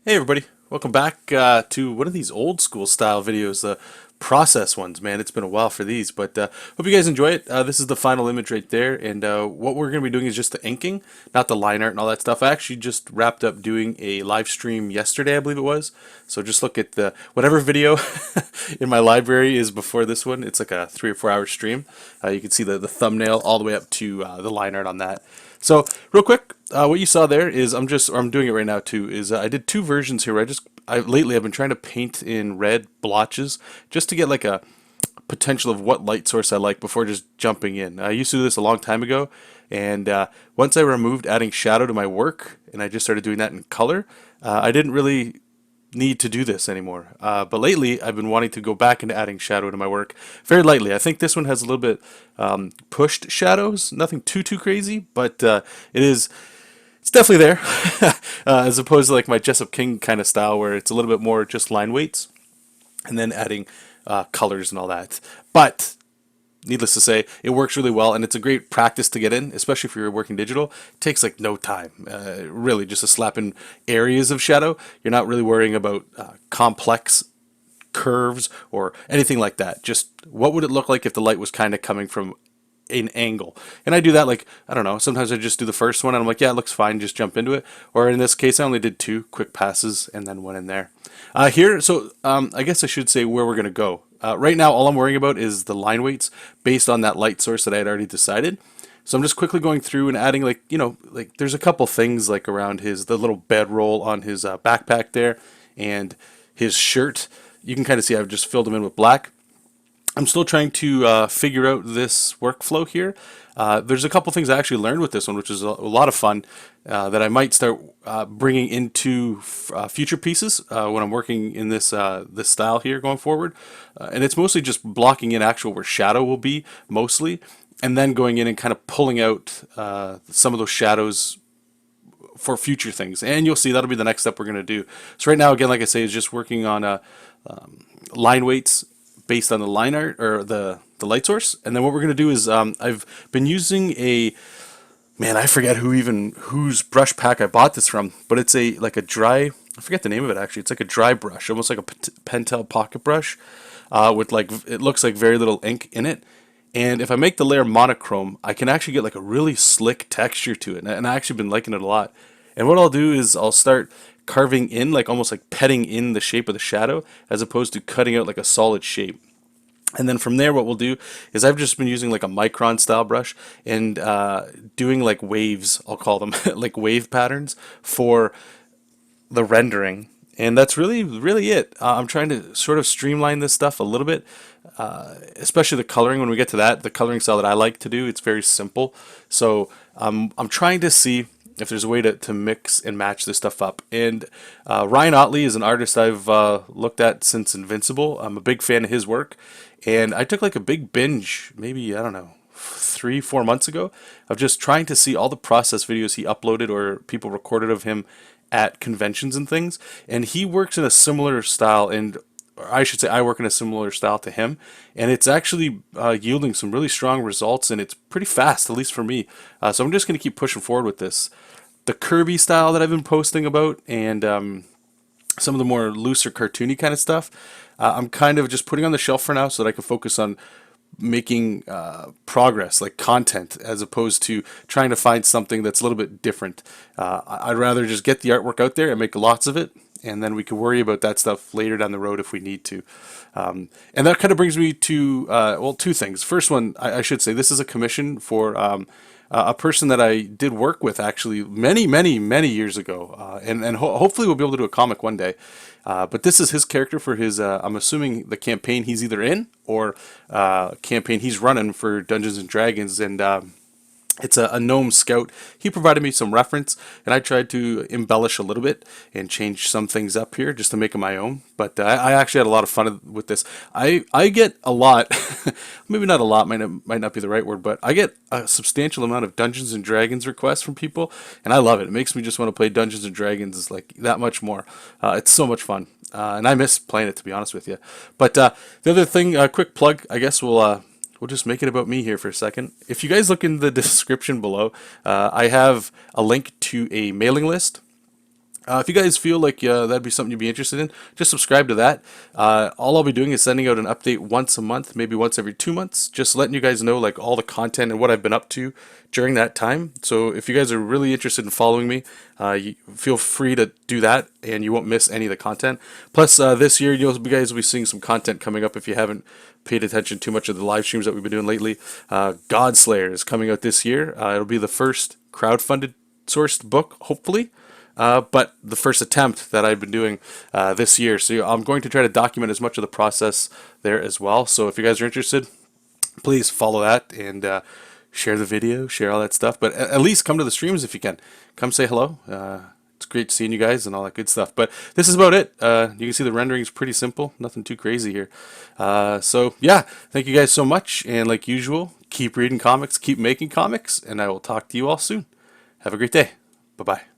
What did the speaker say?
Hey everybody, welcome back to one of these old school style videos, the process ones. Man, it's been a while for these, but hope you guys enjoy it. This is the final image right there, and what we're going to be doing is just the inking, not the line art and all that stuff. I actually just wrapped up doing a live stream yesterday, I believe it was. So just look at the whatever video in my library is before this one. It's like a 3 or 4 hour stream. You can see the thumbnail all the way up to the line art on that. So real quick, what you saw there is I'm doing it right now too. Is I did two versions here. Where lately I've been trying to paint in red blotches just to get like a potential of what light source I like before just jumping in. I used to do this a long time ago, and once I removed adding shadow to my work and I just started doing that in color, I didn't really need to do this anymore. But lately, I've been wanting to go back into adding shadow to my work very lightly. I think this one has a little bit pushed shadows, nothing too crazy, but it's definitely there, as opposed to like my Jessup King kind of style where it's a little bit more just line weights and then adding colors and all that. But needless to say, it works really well, and it's a great practice to get in, especially if you're working digital. It takes like no time, really, just to slap in areas of shadow. You're not really worrying about complex curves or anything like that. Just what would it look like if the light was kind of coming from an angle. And I do that, like, I don't know, sometimes I just do the first one and I'm like, yeah, it looks fine, just jump into it. Or in this case, I only did two quick passes and then went in there. I guess I should say where we're going to go. Right now, all I'm worrying about is the line weights based on that light source that I had already decided. So I'm just quickly going through and adding, like, like there's a couple things like around the little bedroll on his backpack there and his shirt. You can kind of see I've just filled them in with black. I'm still trying to figure out this workflow here. There's a couple things I actually learned with this one, which is a lot of fun, that I might start bringing into future pieces when I'm working in this style here going forward. And it's mostly just blocking in actual where shadow will be mostly, and then going in and kind of pulling out some of those shadows for future things. And you'll see that'll be the next step we're going to do. So right now, again, like I say, is just working on line weights based on the line art or the light source. And then what we're going to do is I've been using I forget whose brush pack I bought this from, but it's like a dry, I forget the name of it actually. It's like a dry brush, almost like a Pentel pocket brush with like, it looks like very little ink in it. And if I make the layer monochrome, I can actually get like a really slick texture to it. And I actually been liking it a lot. And what I'll do is I'll start carving in, like almost like petting in the shape of the shadow, as opposed to cutting out like a solid shape. And then from there, what we'll do is I've just been using like a micron style brush and doing like waves, I'll call them, like wave patterns for the rendering. And that's really it. I'm trying to sort of streamline this stuff a little bit, especially the coloring. When we get to that, the coloring style that I like to do, it's very simple. So I'm trying to see if there's a way to mix and match this stuff up. And Ryan Otley is an artist I've looked at since Invincible. I'm a big fan of his work. And I took like a big binge, maybe, I don't know, 3-4 months ago, of just trying to see all the process videos he uploaded or people recorded of him at conventions and things. And he works in a similar style, or I should say I work in a similar style to him, and it's actually yielding some really strong results, and it's pretty fast, at least for me. So I'm just going to keep pushing forward with this. The Kirby style that I've been posting about, and some of the more looser cartoony kind of stuff, I'm kind of just putting on the shelf for now so that I can focus on making progress, like content, as opposed to trying to find something that's a little bit different. I'd rather just get the artwork out there and make lots of it, and then we can worry about that stuff later down the road if we need to. And that kind of brings me to, two things. First one, I should say, this is a commission for a person that I did work with actually many years ago, and hopefully we'll be able to do a comic one day. But this is his character for his, I'm assuming the campaign he's either in or campaign he's running for Dungeons and Dragons, and it's a gnome scout. He provided me some reference, and I tried to embellish a little bit and change some things up here just to make it my own. But I actually had a lot of fun with this. I get a lot, maybe not a lot, might not be the right word, but I get a substantial amount of Dungeons and Dragons requests from people, and I love it. It makes me just want to play Dungeons and Dragons like that much more. It's so much fun, and I miss playing it, to be honest with you. But the other thing, quick plug, I guess we'll just make it about me here for a second. If you guys look in the description below, I have a link to a mailing list. If you guys feel like that'd be something you'd be interested in, just subscribe to that. All I'll be doing is sending out an update once a month, maybe once every 2 months, just letting you guys know like all the content and what I've been up to during that time. So if you guys are really interested in following me, you feel free to do that, and you won't miss any of the content. Plus, this year you guys will be seeing some content coming up if you haven't paid attention too much of the live streams that we've been doing lately. Godslayer is coming out this year. It'll be the first crowdfunded sourced book, hopefully. But the first attempt that I've been doing this year. So I'm going to try to document as much of the process there as well. So if you guys are interested, please follow that and share the video, share all that stuff. But at least come to the streams if you can. Come say hello. It's great seeing you guys and all that good stuff. But this is about it. You can see the rendering is pretty simple. Nothing too crazy here. So yeah, thank you guys so much. And like usual, keep reading comics, keep making comics, and I will talk to you all soon. Have a great day. Bye-bye.